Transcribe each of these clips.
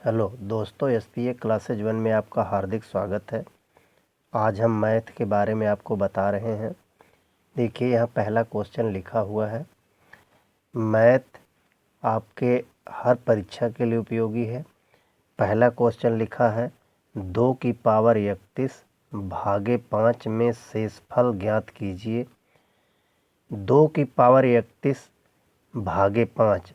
Hello दोस्तों, SPA classes 1 में आपका हार्दिक स्वागत है। आज हम मैथ के बारे में आपको बता रहे हैं। देखिए, यहाँ पहला क्वेश्चन लिखा हुआ है। मैथ आपके हर परीक्षा के लिए उपयोगी है। पहला क्वेश्चन लिखा है 2 की पावर 31 भागे 5 में शेषफल ज्ञात कीजिए। 2 की पावर 31 भागे 5।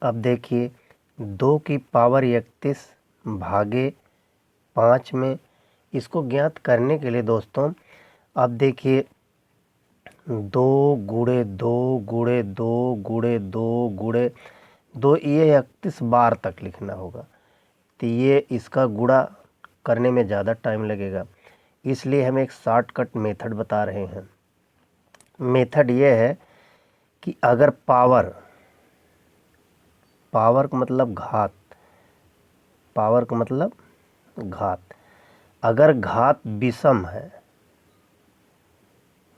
अब देखिए, 2 की पावर 31 भागे 5 में इसको ज्ञात करने के लिए दोस्तों, अब देखिए 2 गुणे 2 गुणे 2 गुणे 2 गुणे 2, ये 31 बार तक लिखना होगा। तो ये इसका गुणा करने में ज़्यादा टाइम लगेगा, इसलिए हम एक शॉर्टकट मेथड बता रहे हैं। मेथड ये है कि अगर पावर का मतलब घात, पावर का मतलब घात, अगर घात विषम है,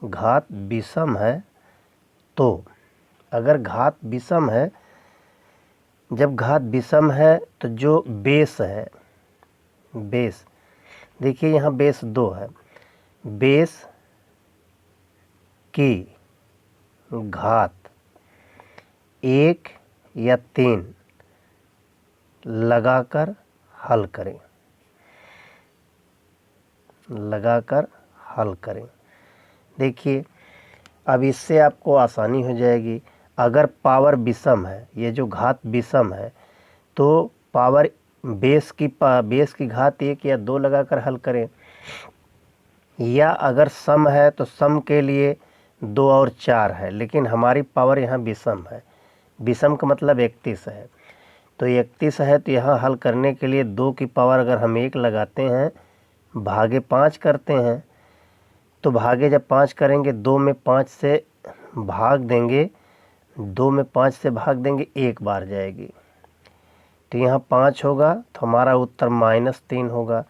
घात विषम है तो अगर घात विषम है, जब घात विषम है तो जो बेस है, बेस देखिए यहाँ बेस 2 है, बेस की घात 1 या 3 लगाकर हल करें, लगाकर हल करें। देखिए, अब इससे आपको आसानी हो जाएगी। अगर पावर विषम है, ये जो घात विषम है, तो पावर बेस की घात 1 या 2 लगाकर हल करें। या अगर सम है तो सम के लिए 2 और 4 है, लेकिन हमारी पावर यहाँ विषम है। विषम का मतलब 31 है, तो 31 है, तो यहाँ हल करने के लिए 2 की पावर अगर हम 1 लगाते हैं, भागे 5 करते हैं, तो भागे जब 5 करेंगे, 2 में 5 से भाग देंगे, 2 में 5 से भाग देंगे, 1 बार जाएगी, तो यहाँ 5 होगा, तो हमारा उत्तर -3 होगा।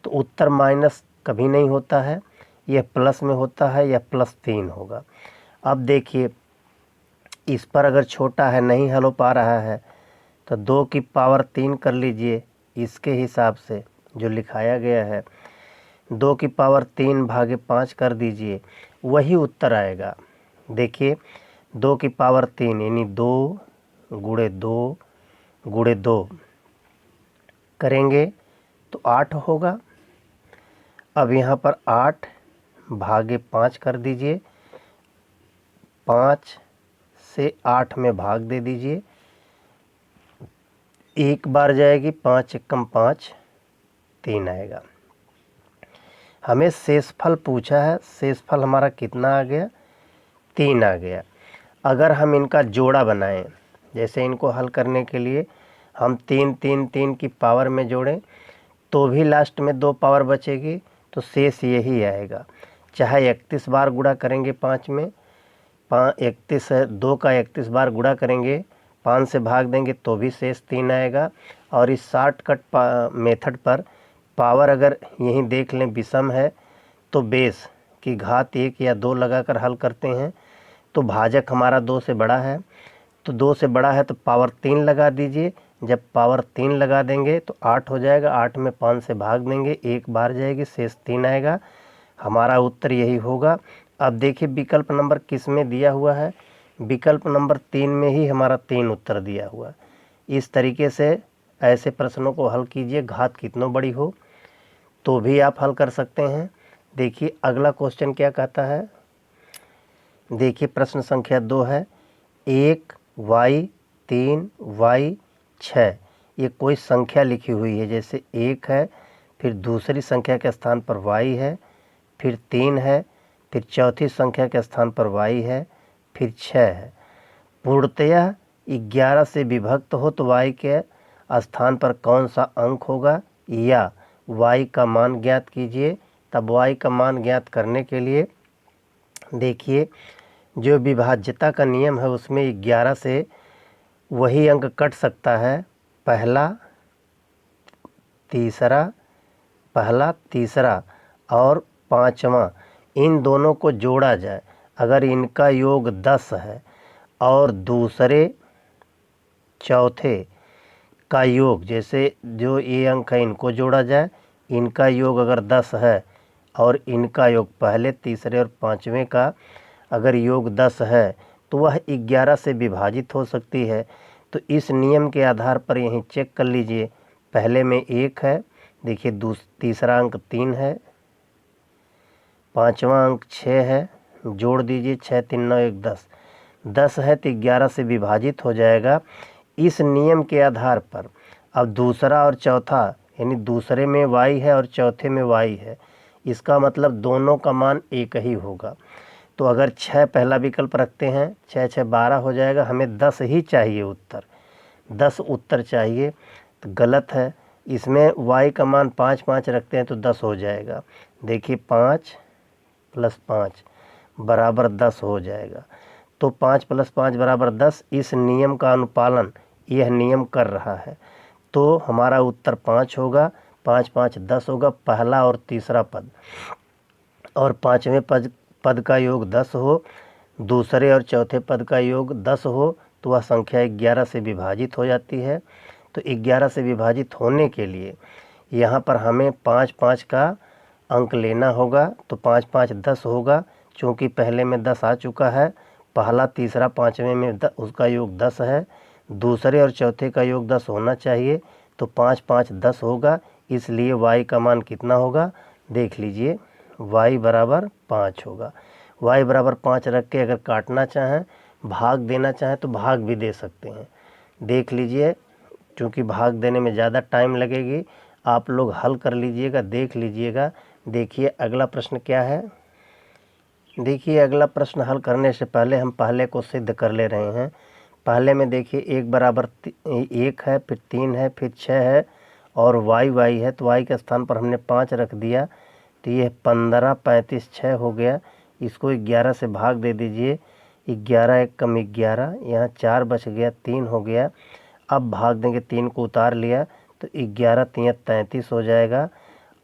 तो उत्तर माइनस कभी नहीं होता है, यह प्लस में होता है, यह +3 होगा। अब देखिए, इस पर अगर छोटा है, नहीं हल हो पा रहा है, तो 2 की पावर 3 कर लीजिए, इसके हिसाब से जो लिखाया गया है 2 की पावर 3 भागे 5 कर दीजिए, वही उत्तर आएगा। देखिए, 2 की पावर 3 यानी 2 गुणे 2 गुणे 2 करेंगे तो 8 होगा। अब यहाँ पर 8 भागे 5 कर दीजिए, 5 से 8 में भाग दे दीजिए, 1 बार जाएगी, 5 एकम 5, 3 आएगा। हमें शेषफल पूछा है, शेषफल हमारा कितना आ गया, 3 आ गया। अगर हम इनका जोड़ा बनाएं, जैसे इनको हल करने के लिए हम 3 3 3 की पावर में जोड़ें, तो भी लास्ट में 2 पावर बचेगी, तो शेष यही आएगा। चाहे 31 बार गुणा करेंगे 5 में, 31 है, 2 का 31 बार गुणा करेंगे, 5 से भाग देंगे तो भी शेष 3 आएगा। और इस शॉर्टकट मेथड पर पावर अगर यहीं देख लें विषम है, तो बेस की घात 1 या 2 लगाकर हल करते हैं, तो भाजक हमारा 2 से बड़ा है, तो 2 से बड़ा है तो पावर 3 लगा दीजिए। जब पावर 3 लगा देंगे तो 8 हो जाएगा, 8 में 5 से भाग देंगे, 1 बार जाएगी, शेष 3 आएगा। हमारा उत्तर यही होगा। अब देखिए, विकल्प नंबर किस में दिया हुआ है, विकल्प नंबर 3 में ही हमारा 3 उत्तर दिया हुआ। इस तरीके से ऐसे प्रश्नों को हल कीजिए, घात कितनों बड़ी हो तो भी आप हल कर सकते हैं। देखिए, अगला क्वेश्चन क्या कहता है। देखिए, प्रश्न संख्या 2 है, 1y 3y 6, ये कोई संख्या लिखी हुई है, जैसे 1 है, फिर दूसरी संख्या के स्थान पर y है, फिर 3 है, फिर चौथी संख्या के स्थान पर y है, फिर 6 है। पूर्णतया 11 से विभक्त हो तो y के स्थान पर कौन सा अंक होगा, या y का मान ज्ञात कीजिए। तब y का मान ज्ञात करने के लिए देखिए, जो विभाज्यता का नियम है उसमें 11 से वही अंक कट सकता है, पहला तीसरा और पांचवा, इन दोनों को जोड़ा जाए। अगर इनका योग 10 है और दूसरे चौथे का योग, जैसे जो ये अंक है इनको जोड़ा जाए, इनका योग अगर 10 है और इनका योग पहले, तीसरे और पाँचवें का अगर योग 10 है तो वह 11 से विभाजित हो सकती है। तो इस नियम के आधार पर यहीं चेक कर लीजिए, पहले में 1 है, देखिए तीसरा अंक 3 है, पाँचवा अंक 6 है, जोड़ दीजिए 6 3 9 1 10, 10 है तो 11 से विभाजित हो जाएगा इस नियम के आधार पर। अब दूसरा और चौथा, यानी दूसरे में y है और चौथे में y है, इसका मतलब दोनों का मान एक ही होगा। तो अगर 6 पहला विकल्प रखते हैं, 6 6 12 हो जाएगा, हमें 10 ही चाहिए उत्तर, 10 उत्तर चाहिए, तो गलत है। इसमें y का मान 5 5 रखते हैं तो 10 हो जाएगा। देखिए 5 + 5 बराबर 10 हो जाएगा। तो 5 + 5 बराबर 10, इस नियम का अनुपालन यह नियम कर रहा है। तो हमारा उत्तर 5 होगा, 5 5 10 होगा, पहला और तीसरा पद। और पाँचवें पद का योग 10 हो, दूसरे और चौथे पद का योग 10 हो, तो वह संख्या 11 से विभाजित हो जाती है। तो 11 से विभाजित होने के लिए यहाँ पर हमें 5 5 का अंक लेना होगा। तो 5 5 10 होगा, चूँकि पहले में 10 आ चुका है, पहला तीसरा पाँचवें में उसका योग 10 है, दूसरे और चौथे का योग 10 होना चाहिए। तो 5 5 10 होगा, इसलिए y का मान कितना होगा, देख लीजिए, y बराबर 5 होगा। y बराबर 5 रख के अगर काटना चाहें, भाग देना चाहें तो भाग भी दे सकते हैं। देख लीजिए, क्योंकि भाग देने में ज़्यादा टाइम लगेगी, आप लोग हल कर लीजिएगा, देख लीजिएगा। देखिए अगला प्रश्न क्या है। देखिए अगला प्रश्न हल करने से पहले हम पहले को सिद्ध कर ले रहे हैं। पहले में देखिए 1 बराबर 1 है, फिर 3 है, फिर 6 है और y है, तो y के स्थान पर हमने 5 रख दिया। तो ये 15 35 6 हो गया। इसको 11 से भाग दे दीजिए, 11 1 कम 11, यहाँ 4 बच गया, 3 हो गया। अब भाग देंगे, 3 को उतार लिया तो 11 3 33 हो जाएगा।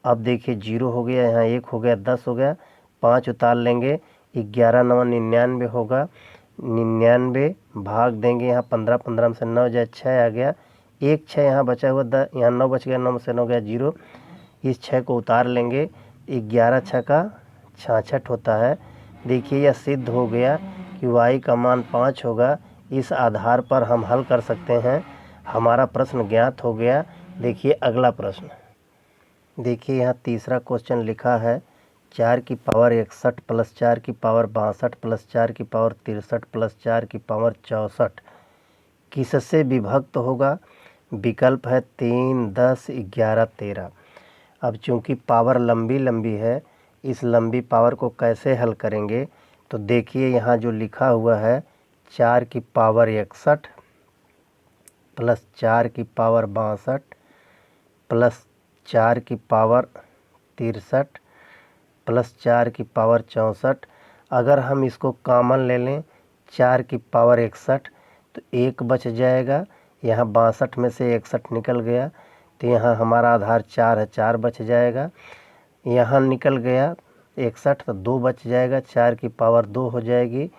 अब देखिए 0 हो गया, यहाँ 1 हो गया, 10 हो गया, 5 उतार लेंगे, 11 9 99 होगा, 99 भाग देंगे, यहाँ 15 15 में से 9 जाए 6 आ गया, 1 6 यहाँ बचा हुआ, 10 यहाँ 9 बच गया, 9 में से 9 गया 0, इस 6 को उतार लेंगे, 11 6 का 66 होता है। देखिए यह सिद्ध हो गया कि y का मान 5 होगा। इस आधार पर हम हल कर सकते हैं, हमारा प्रश्न ज्ञात हो गया। देखिए अगला प्रश्न, देखिए यहाँ तीसरा क्वेश्चन लिखा है, 4 की पावर 61 + 4 की पावर 62 + 4 की पावर 63 + 4 की पावर 64 किससे विभक्त होगा। विकल्प है 3 10 11 13। अब चूंकि पावर लंबी लंबी है, इस लंबी पावर को कैसे हल करेंगे, तो देखिए यहाँ जो लिखा हुआ है, 4 की पावर 61 + 4 की पावर 62 + 4 की पावर 63 + 4 की पावर 64। अगर हम इसको कॉमन ले लें, 4 की पावर 61, तो 1 बच जाएगा, यहाँ 62 में से 61 निकल गया, तो यहाँ हमारा आधार 4 है, 4 बच जाएगा। यहाँ निकल गया 61 तो 2 बच जाएगा, 4 की पावर 2 हो जाएगी।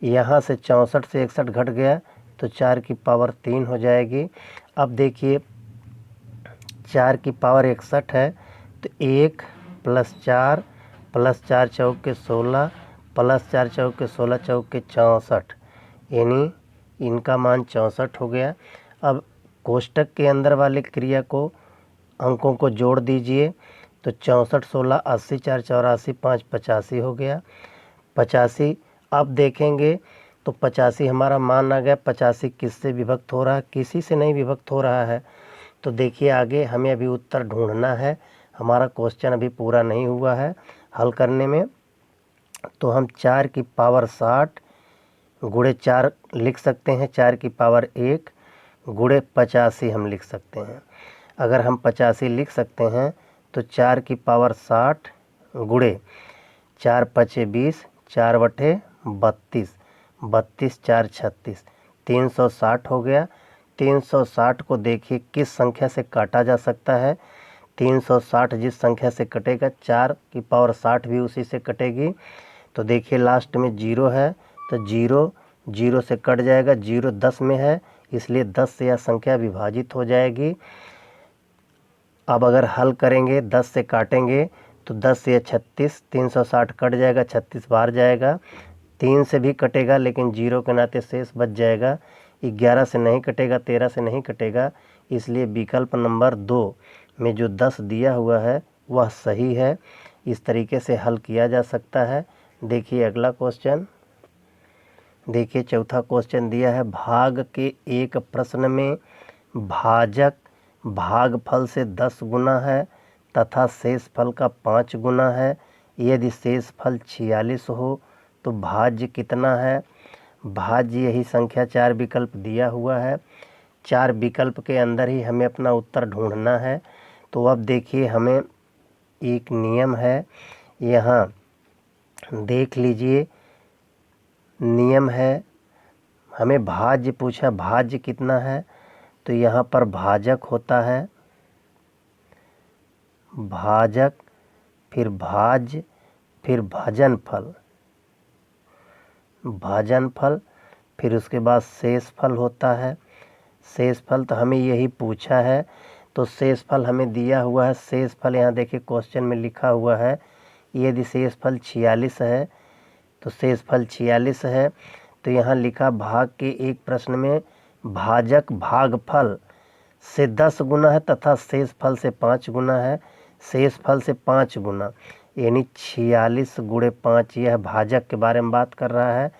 यहाँ से 64 से 61 घट गया तो 4 की पावर 3 हो जाएगी। अब देखिए 4 की पावर 61 है, तो 1 + 4 + 4 चौके 16 + 4 चौके 16 चौके 64, यानी इनका मान 64 हो गया। अब कोष्टक के अंदर वाले क्रिया को, अंकों को जोड़ दीजिए, तो 64 16 80 4 84 5 85 हो गया, 85। अब देखेंगे तो 85 हमारा मान आ गया। 85 किससे विभक्त हो रहा है, किसी से नहीं विभक्त हो रहा है। तो देखिए आगे हमें अभी उत्तर ढूंढना है, हमारा क्वेश्चन अभी पूरा नहीं हुआ है हल करने में। तो हम 4 की पावर 60 गुणे 4 लिख सकते हैं, 4 की पावर 1 गुणे 85 हम लिख सकते हैं। अगर हम 85 लिख सकते हैं तो 4 की पावर 60 गुणे 4 5 20, 4 बटे 32, 32 4 36, 360 हो गया। 360 को देखिए किस संख्या से काटा जा सकता है। 360 जिस संख्या से कटेगा, 4 की पावर 60 भी उसी से कटेगी। तो देखिए लास्ट में 0 है, तो 0 0 से कट जाएगा, 0 10 में है, इसलिए 10 से यह संख्या विभाजित हो जाएगी। अब अगर हल करेंगे 10 से काटेंगे तो 10 से 36, 360 कट जाएगा, 36 बाहर जाएगा। 3 से भी कटेगा लेकिन 0 के नाते शेष बच जाएगा। 11 से नहीं कटेगा, 13 से नहीं कटेगा, इसलिए विकल्प नंबर 2 में जो 10 दिया हुआ है वह सही है। इस तरीके से हल किया जा सकता है। देखिए अगला क्वेश्चन, देखिए चौथा क्वेश्चन दिया है, भाग के एक प्रश्न में भाजक भागफल से 10 गुना है तथा शेषफल का 5 गुना है। यदि शेषफल 46 हो तो भाज्य कितना है। भाज्य यही संख्या 4 विकल्प दिया हुआ है। 4 विकल्प के अंदर ही हमें अपना उत्तर ढूंढना है। तो अब देखिए हमें एक नियम है, यहाँ देख लीजिए नियम है, हमें भाज्य पूछा, भाज्य कितना है, तो यहाँ पर भाजक होता है, भाजक, फिर भाज्य, फिर भाजनफल, भाजनफल, फिर उसके बाद शेषफल होता है। शेषफल तो हमें यही पूछा है, तो शेषफल हमें दिया हुआ है। शेषफल यहाँ देखिए क्वेश्चन में लिखा हुआ है, यदि शेषफल 46 है तो शेषफल 46 है। तो यहाँ लिखा भाग के एक प्रश्न में भाजक भागफल से 10 गुना है तथा शेषफल से 5 गुना है। शेषफल से 5 गुना यानी 46 गुणे 5, यह भाजक के बारे में बात कर रहा है।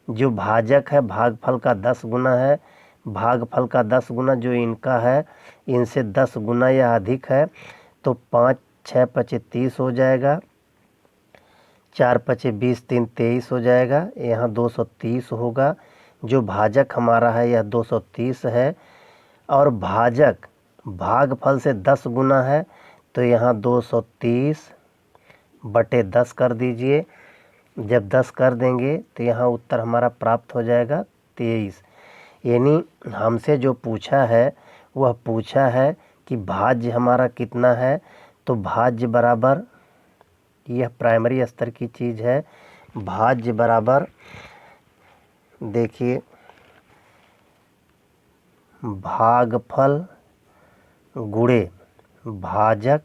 जो भाजक है भागफल का 10 गुना है, भागफल का 10 गुना जो इनका है इनसे 10 गुना या अधिक है। तो 5 6 पचे 30 हो जाएगा, 4 पचे 20, 3 23 हो जाएगा, यहाँ 230 होगा। जो भाजक हमारा है यह 230 है। और भाजक भागफल से 10 गुना है, तो यहाँ 230 बटे 10 कर दीजिए। जब 10 कर देंगे तो यहाँ उत्तर हमारा प्राप्त हो जाएगा 23। यानी हमसे जो पूछा है वह पूछा है कि भाज्य हमारा कितना है। तो भाज्य बराबर, यह प्राइमरी स्तर की चीज़ है, भाज्य बराबर देखिए भागफल गुणे भाजक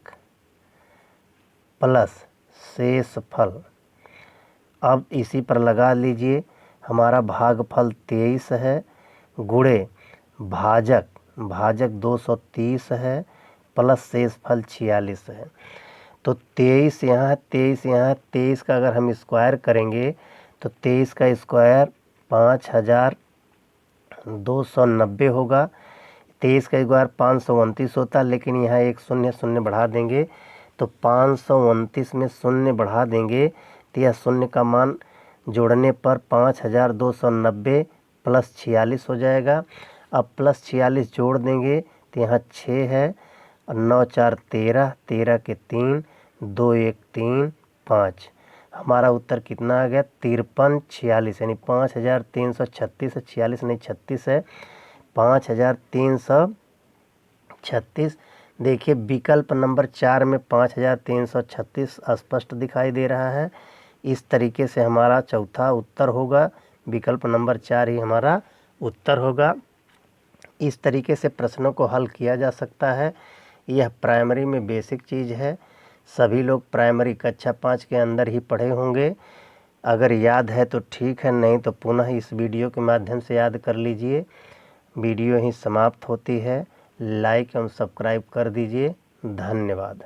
प्लस शेषफल। अब इसी पर लगा लीजिए, हमारा भागफल 23 है गुणे भाजक, भाजक 230 है प्लस शेषफल 46 है। तो 23 यहाँ है, 23 यहाँ है, 23 का अगर हम स्क्वायर करेंगे तो 23 का स्क्वायर 5290 होगा। 23 का स्क्वायर 529 होता है, लेकिन यहाँ एक शून्य शून्य बढ़ा देंगे तो 529 में शून्य बढ़ा देंगे तो यह शून्य का मान जोड़ने पर 5290 प्लस 46 हो जाएगा। अब प्लस 46 जोड़ देंगे तो यहाँ 6 है और 9 4 13, 13 के 3, 2 1 3 5। हमारा उत्तर कितना आ गया 53 46, यानी 5336 है, 46 नहीं 36 है, 5336। देखिए विकल्प नंबर 4 में 5336 स्पष्ट दिखाई दे रहा है। इस तरीके से हमारा चौथा उत्तर होगा, विकल्प नंबर 4 ही हमारा उत्तर होगा। इस तरीके से प्रश्नों को हल किया जा सकता है। यह प्राइमरी में बेसिक चीज़ है, सभी लोग प्राइमरी कक्षा 5 के अंदर ही पढ़े होंगे। अगर याद है तो ठीक है, नहीं तो पुनः इस वीडियो के माध्यम से याद कर लीजिए। वीडियो ही समाप्त होती है, लाइक एवं सब्सक्राइब कर दीजिए। धन्यवाद।